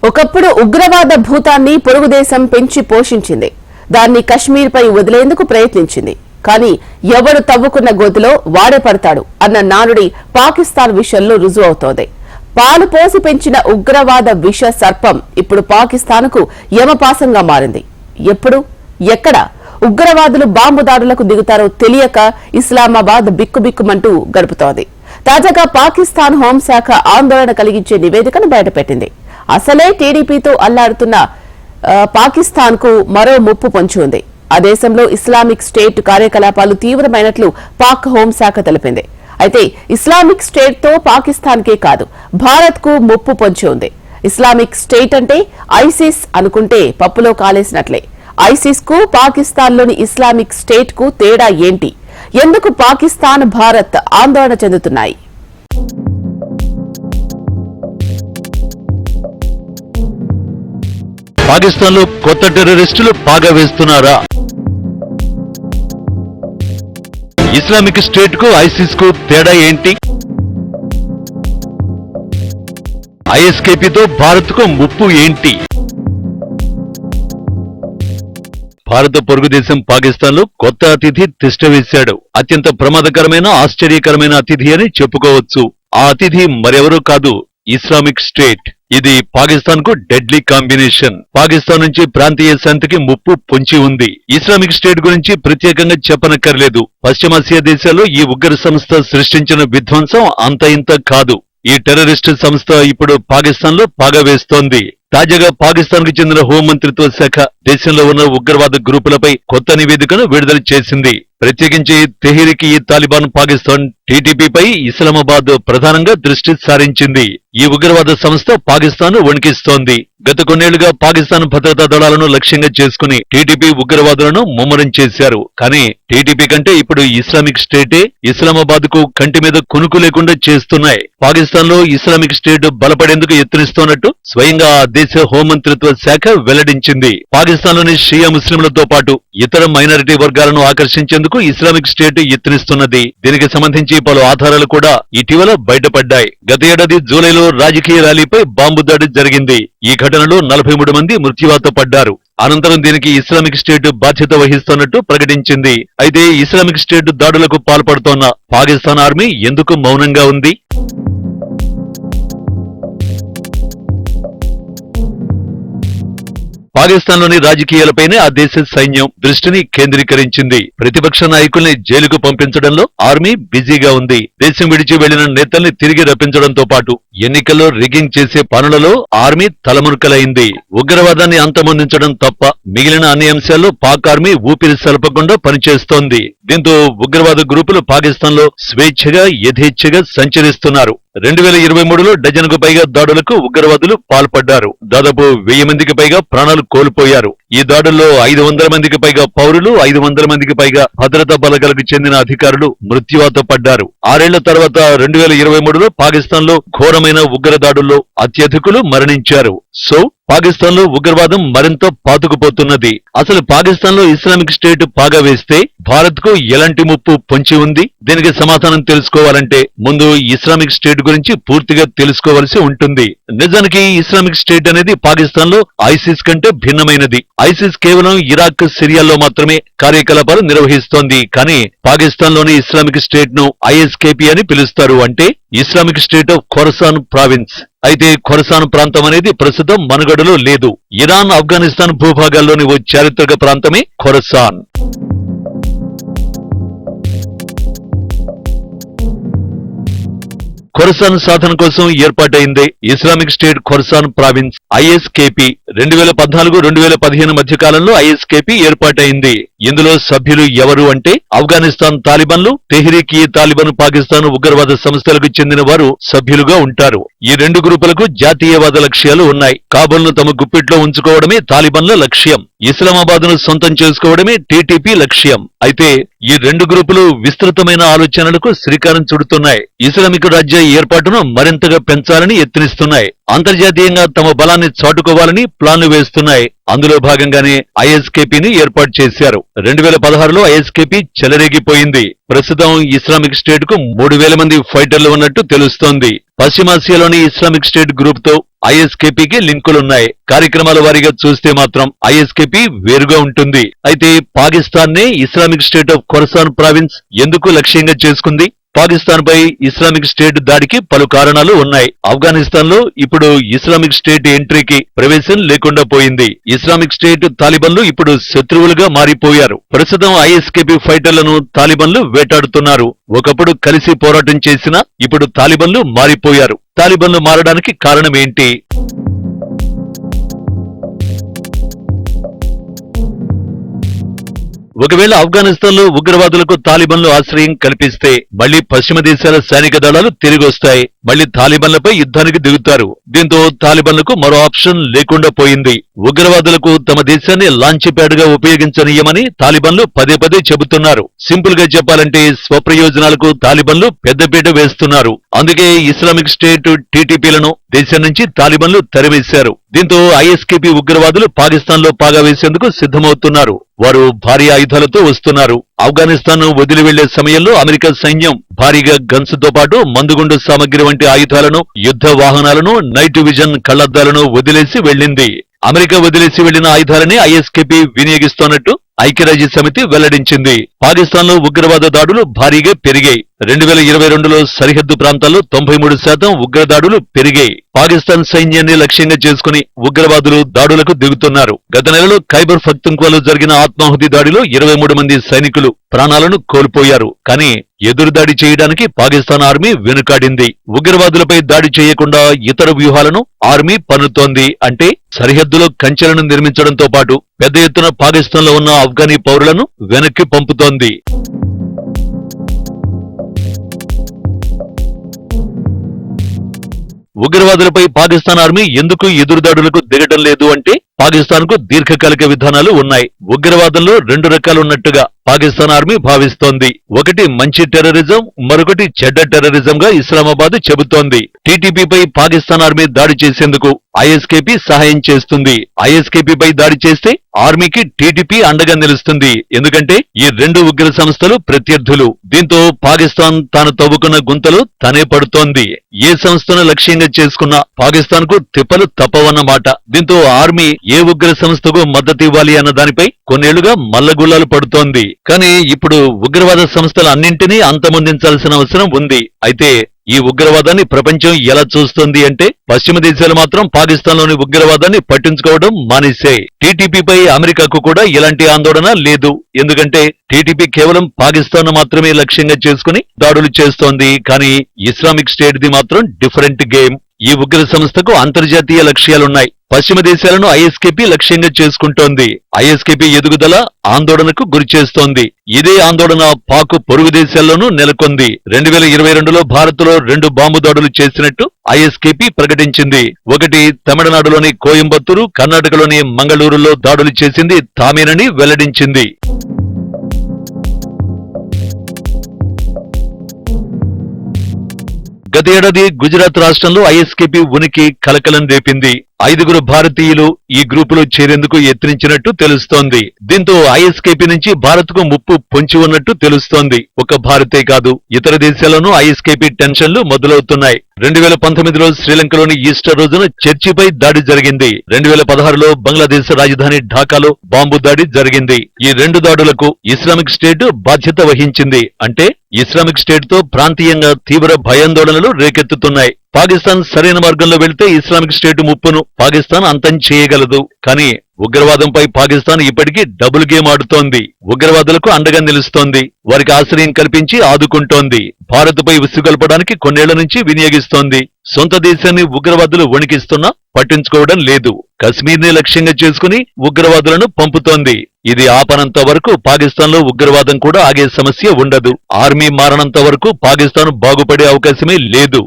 ఒకప్పుడు ఉగ్రవాద భూతాన్ని పొరుగు దేశం పెంచి పోషించింది. దాన్ని కశ్మీర్పై వదిలేందుకు ప్రయత్నించింది. కానీ ఎవడు తవ్వుకున్న గోతిలో వాడే పడతాడు అన్న నానుడి పాకిస్తాన్ విషయంలో రుజువు అవుతోంది. పాలు పోసి పెంచిన ఉగ్రవాద విష సర్పం ఇప్పుడు పాకిస్తాన్కు యమపాసంగా మారింది. ఎప్పుడు ఎక్కడ ఉగ్రవాదులు బాంబు దాడులకు దిగుతారో తెలియక ఇస్లామాబాద్ బిక్కుబిక్కుమంటూ గడుపుతోంది. తాజాగా పాకిస్తాన్ హోంశాఖ ఆందోళన కలిగించే నివేదికను బయటపెట్టింది. అసలే టీడీపీతో అల్లాడుతున్న పాకిస్తాన్ కు మరో ముప్పు పొంచి ఉంది. ఆ దేశంలో ఇస్లామిక్ స్టేట్ కార్యకలాపాలు తీవ్రమైనట్లు పాక్ హోంశాఖ తెలిపింది. అయితే ఇస్లామిక్ స్టేట్ తో పాకిస్తాన్ కే కాదు, భారత్ కు ముప్పు పొంచి ఉంది. ఇస్లామిక్ స్టేట్ అంటే ఐసిస్ అనుకుంటే పప్పులో కాలేసినట్లే. ఐసిస్ కు పాకిస్తాన్ లోని ఇస్లామిక్ స్టేట్ కు తేడా ఏంటి? ఎందుకు పాకిస్తాన్, భారత్ ఆందోళన చెందుతున్నాయి? పాకిస్తాన్ లో కొత్త టెర్రరిస్టులు పాగా వేస్తున్నారా? ఇస్లామిక్ స్టేట్ కు ఐసిస్ కు తేడా ఏంటి? ఐఎస్కేపీతో భారత్ కు ముప్పు ఏంటి? భారత పొరుగు దేశం పాకిస్తాన్ లో కొత్త అతిథి తిష్టవేశాడు. అత్యంత ప్రమాదకరమైన, ఆశ్చర్యకరమైన అతిథి అని చెప్పుకోవచ్చు. ఆ అతిథి మరెవరూ కాదు, ఇస్లామిక్ స్టేట్. ఇది పాకిస్తాన్ కు డెడ్లీ కాంబినేషన్. పాకిస్తాన్ నుంచి ప్రాంతీయ శాంతికి ముప్పు పొంచి ఉంది. ఇస్లామిక్ స్టేట్ గురించి ప్రత్యేకంగా చెప్పనక్కర్లేదు. పశ్చిమాసియా దేశాల్లో ఈ ఉగ్ర సంస్థ సృష్టించిన విధ్వంసం అంత ఇంత కాదు. ఈ టెర్రరిస్టు సంస్థ ఇప్పుడు పాకిస్తాన్ లో పాగా వేస్తోంది. తాజాగా పాకిస్తాన్ కు చెందిన హోంమంత్రిత్వ శాఖ దేశంలో ఉన్న ఉగ్రవాద గ్రూపులపై కొత్త నివేదికను విడుదల చేసింది. ప్రత్యేకించి తెహ్రీక్ ఈ తాలిబాన్ పాకిస్తాన్ టీటీపీపై ఇస్లామాబాద్ ప్రధానంగా దృష్టి సారించింది. ఈ ఉగ్రవాద సంస్థ పాకిస్తాన్ వణికిస్తోంది. గత కొన్నేళ్లుగా పాకిస్తాన్ భద్రతా దళాలను లక్ష్యంగా చేసుకుని టీటీపీ ఉగ్రవాదులను ముమ్మరం చేశారు. కానీ టీటీపీ కంటే ఇప్పుడు ఇస్లామిక్ స్టేటే ఇస్లామాబాద్ కు కంటి మీద కునుకు లేకుండా చేస్తున్నాయి. పాకిస్తాన్ లో ఇస్లామిక్ స్టేట్ బలపడేందుకు యత్నిస్తోన్నట్టు స్వయంగా ఆ దేశ హోంమంత్రిత్వ శాఖ వెల్లడించింది. పాకిస్తాన్ లోని షియా ముస్లింలతో పాటు ఇతర మైనారిటీ వర్గాలను ఆకర్షించేందుకు ఇస్లామిక్ స్టేట్ యత్నిస్తున్నది. దీనికి సంబంధించి పలు ఆధారాలు కూడా ఇటీవల బయటపడ్డాయి. గత ఏడాది జూలైలో రాజకీయ ర్యాలీపై బాంబు దాడి జరిగింది. ఈ ఘటనలో 43 మంది మృత్యువాత పడ్డారు. అనంతరం దీనికి ఇస్లామిక్ స్టేట్ బాధ్యత వహిస్తున్నట్టు ప్రకటించింది. అయితే ఇస్లామిక్ స్టేట్ దాడులకు పాల్పడుతోన్న పాకిస్తాన్ ఆర్మీ ఎందుకు మౌనంగా ఉంది? పాకిస్తాన్లోని రాజకీయాలపైనే ఆ దేశ సైన్యం దృష్టిని కేంద్రీకరించింది. ప్రతిపక్ష నాయకుల్ని జైలుకు పంపించడంలో ఆర్మీ బిజీగా ఉంది. దేశం విడిచి వెళ్లిన నేతల్ని తిరిగి రప్పించడంతో పాటు ఎన్నికల్లో రిగ్గింగ్ చేసే పనులలో ఆర్మీ తలమునకలైంది. ఉగ్రవాదాన్ని అంతమొందించడం తప్ప మిగిలిన అన్ని అంశాల్లో పాక్ ఆర్మీ ఊపిరి సలపకుండా పనిచేస్తోంది. దీంతో ఉగ్రవాద గ్రూపులు పాకిస్తాన్ లో స్వేచ్ఛగా, యథేచ్ఛగా సంచరిస్తున్నారు. 2023లో డజన్కు పైగా దాడులకు ఉగ్రవాదులు పాల్పడ్డారు. దాదాపు 1000 మందికి పైగా ప్రాణాలు కోల్పోయారు. ఈ దాడుల్లో 500 మందికి పైగా పౌరులు, 500 మందికి పైగా భద్రతా బలగాలకు చెందిన అధికారులు మృత్యువాత పడ్డారు. 6 ఏళ్ల తర్వాత 2023లో పాకిస్తాన్ లో ఘోరమైన ఉగ్ర దాడుల్లో అత్యధికులు మరణించారు. సో పాకిస్తాన్ లో ఉగ్రవాదం మరింత పాతుకుపోతున్నది. అసలు పాకిస్తాన్ లో ఇస్లామిక్ స్టేట్ పాగా వేస్తే భారత్ కు ఎలాంటి ముప్పు పొంచి ఉంది? దీనికి సమాధానం తెలుసుకోవాలంటే ముందు ఇస్లామిక్ స్టేట్ గురించి పూర్తిగా తెలుసుకోవలసి ఉంటుంది. నిజానికి ఇస్లామిక్ స్టేట్ అనేది పాకిస్తాన్ లో ఐసిస్ కంటే భిన్నమైనది. ఐసిస్ కేవలం ఇరాక్, సిరియాల్లో మాత్రమే కార్యకలాపాలు నిర్వహిస్తోంది. కానీ పాకిస్తాన్ లోని ఇస్లామిక్ స్టేట్ ను ఐఎస్కేపీ అని పిలుస్తారు. అంటే ఇస్లామిక్ స్టేట్ ఆఫ్ ఖొరసాన్ ప్రావిన్స్. అయితే ఖొరసాన్ ప్రాంతం అనేది ప్రస్తుతం మనుగడలో లేదు. ఇరాన్, ఆఫ్ఘనిస్తాన్ భూభాగాల్లోని ఓ చారిత్రక ప్రాంతమే ఖొరసాన్. ఖొరసాన్ సాధన కోసం ఏర్పాటైందే ఇస్లామిక్ స్టేట్ ఖొరసాన్ ప్రావిన్స్ ఐఎస్కేపీ. 2014-2015 మధ్య కాలంలో ఐఎస్కేపీ ఏర్పాటైంది. ఇందులో సభ్యులు ఎవరు అంటే ఆఫ్ఘనిస్తాన్ తాలిబాన్లు, తెహ్రీక్ ఈ తాలిబాన్ పాకిస్తాన్ ఉగ్రవాద సంస్థలకు చెందిన వారు సభ్యులుగా ఉంటారు. ఈ రెండు గ్రూపులకు జాతీయవాద లక్ష్యాలు ఉన్నాయి. కాబుల్ ను తమ గుప్పిట్లో ఉంచుకోవడమే తాలిబాన్ల లక్ష్యం. ఇస్లామాబాద్ ను సొంతం చేసుకోవడమే టీటీపీ లక్ష్యం. అయితే ఈ రెండు గ్రూపులు విస్తృతమైన ఆలోచనలకు శ్రీకారం చుడుతున్నాయి. ఇస్లామిక్ రాజ్య ఏర్పాటును మరింతగా పెంచాలని యత్నిస్తున్నాయి. అంతర్జాతీయంగా తమ బలాన్ని చాటుకోవాలని ప్లాన్లు వేస్తున్నాయి. అందులో భాగంగానే ఐఎస్కేపీని ఏర్పాటు చేశారు. 2016లో ఐఎస్కేపీ చెలరేగిపోయింది. ప్రస్తుతం ఇస్లామిక్ స్టేట్ కు 3,000 మంది ఫైటర్లు ఉన్నట్టు తెలుస్తోంది. పశ్చిమాసియాలోని ఇస్లామిక్ స్టేట్ గ్రూప్ తో ఐఎస్కేపీకి లింకులున్నాయి. కార్యక్రమాల వారీగా చూస్తే మాత్రం ఐఎస్కేపీ వేరుగా ఉంటుంది. అయితే పాకిస్తాన్ నే Islamic state of Khorasan province ఎందుకు లక్ష్యంగా చేసుకుంది? పాకిస్తాన్ పై ఇస్లామిక్ స్టేట్ దాడికి పలు కారణాలు ఉన్నాయి. ఆఫ్ఘనిస్తాన్ లో ఇప్పుడు ఇస్లామిక్ స్టేట్ ఎంట్రీకి ప్రవేశం లేకుండా పోయింది. ఇస్లామిక్ స్టేట్ తాలిబన్లు ఇప్పుడు శత్రువులుగా మారిపోయారు. ప్రస్తుతం ఐఎస్కేపీ ఫైటర్లను తాలిబన్లు వేటాడుతున్నారు. ఒకప్పుడు కలిసి పోరాటం చేసినా ఇప్పుడు తాలిబన్లు మారిపోయారు. తాలిబన్లు మారడానికి కారణం ఏంటి? ఒకవేళ ఆఫ్ఘనిస్తాన్ లో ఉగ్రవాదులకు తాలిబన్లు ఆశ్రయం కల్పిస్తే మళ్లీ పశ్చిమ దేశాల సైనిక దళాలు తిరిగొస్తాయి. మళ్లీ తాలిబన్లపై యుద్ధానికి దిగుతారు. దీంతో తాలిబన్లకు మరో ఆప్షన్ లేకుండా పోయింది. ఉగ్రవాదులకు తమ దేశాన్ని లాంచ్ ప్యాడ్ గా ఉపయోగించనీయమని తాలిబన్లు పదే పదే చెబుతున్నారు. సింపుల్ గా చెప్పాలంటే స్వప్రయోజనాలకు తాలిబన్లు పెద్దపీట వేస్తున్నారు. అందుకే ఇస్లామిక్ స్టేట్ టీటీపీలను దేశం నుంచి తాలిబన్లు తరిమేశారు. దీంతో ఐఎస్కేపీ ఉగ్రవాదులు పాకిస్తాన్ లో పాగా వేసేందుకు సిద్ధమవుతున్నారు. వారు భారీ ఆయుధాలతో వస్తున్నారు. ఆఫ్ఘనిస్తాన్ ను వదిలి వెళ్లే సమయంలో అమెరికా సైన్యం భారీగా గన్స్ తో పాటు మందుగుండు సామగ్రి వంటి ఆయుధాలను, యుద్ధ వాహనాలను, నైట్ విజన్ కళ్లద్దాలను వదిలేసి వెళ్లింది. అమెరికా వదిలేసి వెళ్లిన ఆయుధాలని ఐఎస్కేపీ వినియోగిస్తోన్నట్టు ఐక్యరాజ్య సమితి వెల్లడించింది. పాకిస్తాన్ లో ఉగ్రవాద దాడులు భారీగా పెరిగాయి. 2022లో సరిహద్దు ప్రాంతాల్లో 93% ఉగ్రదాడులు పెరిగాయి. పాకిస్తాన్ సైన్యాన్ని లక్ష్యంగా చేసుకుని ఉగ్రవాదులు దాడులకు దిగుతున్నారు. గత నెలలో ఖైబర్ పఖ్తుంఖ్వాలో జరిగిన ఆత్మాహుతి దాడిలో 23 మంది సైనికులు ప్రాణాలను కోల్పోయారు. కానీ ఎదురుదాడి చేయడానికి పాకిస్తాన్ ఆర్మీ వెనుకాడింది. ఉగ్రవాదులపై దాడి చేయకుండా ఇతర వ్యూహాలను ఆర్మీ పన్నుతోంది. అంటే సరిహద్దులో కంచెలను నిర్మించడంతో పాటు పెద్ద ఎత్తున పాకిస్తాన్ లో ఉన్న ఆఫ్ఘనీ పౌరులను వెనక్కి పంపుతోంది. ఉగ్రవాదులపై పాకిస్తాన్ ఆర్మీ ఎందుకు ఎదురుదాడులకు దిగటం లేదు అంటే పాకిస్తాన్ కు దీర్ఘకాలిక విధానాలు ఉన్నాయి. ఉగ్రవాదంలో 2 రకాలున్నట్టుగా పాకిస్తాన్ ఆర్మీ భావిస్తోంది. ఒకటి మంచి టెర్రరిజం, మరొకటి చెడ్డ టెర్రరిజం గా ఇస్లామాబాద్ చెబుతోంది. టీటీపీపై పాకిస్తాన్ ఆర్మీ దాడి చేసేందుకు ఐఎస్కేపీ సహాయం చేస్తుంది. ఐఎస్కేపీపై దాడి చేస్తే ఆర్మీకి టీటీపీ అండగా నిలుస్తుంది. ఎందుకంటే ఈ 2 ఉగ్ర సంస్థలు ప్రత్యర్థులు. దీంతో పాకిస్తాన్ తాను తవ్వుకున్న గుంతలు తనే పడుతోంది. ఏ సంస్థను లక్ష్యంగా చేసుకున్నా పాకిస్తాన్ కు తిప్పలు తప్పవన్నమాట. దీంతో ఆర్మీ ఏ ఉగ్ర సంస్థకు మద్దతు ఇవ్వాలి అన్న దానిపై కొన్నేళ్లుగా మల్లగుల్లాలు పడుతోంది. కానీ ఇప్పుడు ఉగ్రవాద సంస్థలు అన్నింటినీ అంతమొందించాల్సిన అవసరం ఉంది. అయితే ఈ ఉగ్రవాదాన్ని ప్రపంచం ఎలా చూస్తోంది అంటే పశ్చిమ దేశాలు మాత్రం పాకిస్తాన్ లోని ఉగ్రవాదాన్ని పట్టించుకోవడం మానేశాయి. టీటీపీపై అమెరికాకు కూడా ఇలాంటి ఆందోళన లేదు. ఎందుకంటే టీటీపీ కేవలం పాకిస్తాన్ మాత్రమే లక్ష్యంగా చేసుకుని దాడులు చేస్తోంది. కానీ ఇస్లామిక్ స్టేట్ ది మాత్రం డిఫరెంట్ గేమ్. ఈ ఉగ్ర సంస్థకు అంతర్జాతీయ లక్ష్యాలున్నాయి. పశ్చిమ దేశాలను ఐఎస్కేపీ లక్ష్యంగా చేసుకుంటోంది. ఐఎస్కేపీ ఎదుగుదల ఆందోళనకు గురిచేస్తోంది. ఇదే ఆందోళన పాక్ పొరుగు దేశాల్లోనూ నెలకొంది. 2022లో భారత్ లో 2 బాంబు దాడులు చేసినట్టు ఐఎస్కేపీ ప్రకటించింది. ఒకటి తమిళనాడులోని కోయంబత్తూరు, కర్ణాటకలోని మంగళూరులో దాడులు చేసింది తామేనని వెల్లడించింది. గత ఏడాది గుజరాత్ రాష్ట్రంలో ఐఎస్కేపీ ఉనికి కలకలం రేపింది. 5 భారతీయులు ఈ గ్రూపులో చేరేందుకు యత్నించినట్టు తెలుస్తోంది. దీంతో ఐఎస్కేపీ నుంచి భారత్ కు ముప్పు పొంచి ఉన్నట్టు తెలుస్తోంది. ఒక భారతే కాదు, ఇతర దేశాల్లోనూ ఐఎస్కేపీ టెన్షన్లు మొదలవుతున్నాయి. 2019లో శ్రీలంకలోని ఈస్టర్ రోజున చర్చిపై దాడి జరిగింది. 2016లో బంగ్లాదేశ్ రాజధాని ఢాకాలో బాంబు దాడి జరిగింది. ఈ 2 దాడులకు ఇస్లామిక్ స్టేట్ బాధ్యత వహించింది. అంటే ఇస్లామిక్ స్టేట్ తో ప్రాంతీయంగా తీవ్ర భయాందోళనలు రేకెత్తుతున్నాయి. పాకిస్తాన్ సరైన మార్గంలో వెళ్తే ఇస్లామిక్ స్టేట్ ముప్పును పాకిస్తాన్ అంతం చేయగలదు. కానీ ఉగ్రవాదంపై పాకిస్తాన్ ఇప్పటికీ డబుల్ గేమ్ ఆడుతోంది. ఉగ్రవాదులకు అండగా నిలుస్తోంది. వారికి ఆశ్రయం కల్పించి ఆదుకుంటోంది. భారత్పై విసుగొల్పడానికి కొన్నేళ్ల నుంచి వినియోగిస్తోంది. సొంత దేశాన్ని ఉగ్రవాదులు వణికిస్తున్నా పట్టించుకోవడం లేదు. కశ్మీర్ ని లక్ష్యంగా చేసుకుని ఉగ్రవాదులను పంపుతోంది. ఇది ఆపనంత వరకు పాకిస్తాన్ లో ఉగ్రవాదం కూడా ఆగే సమస్య ఉండదు. ఆర్మీ మారనంత వరకు పాకిస్తాన్ బాగుపడే అవకాశమే లేదు.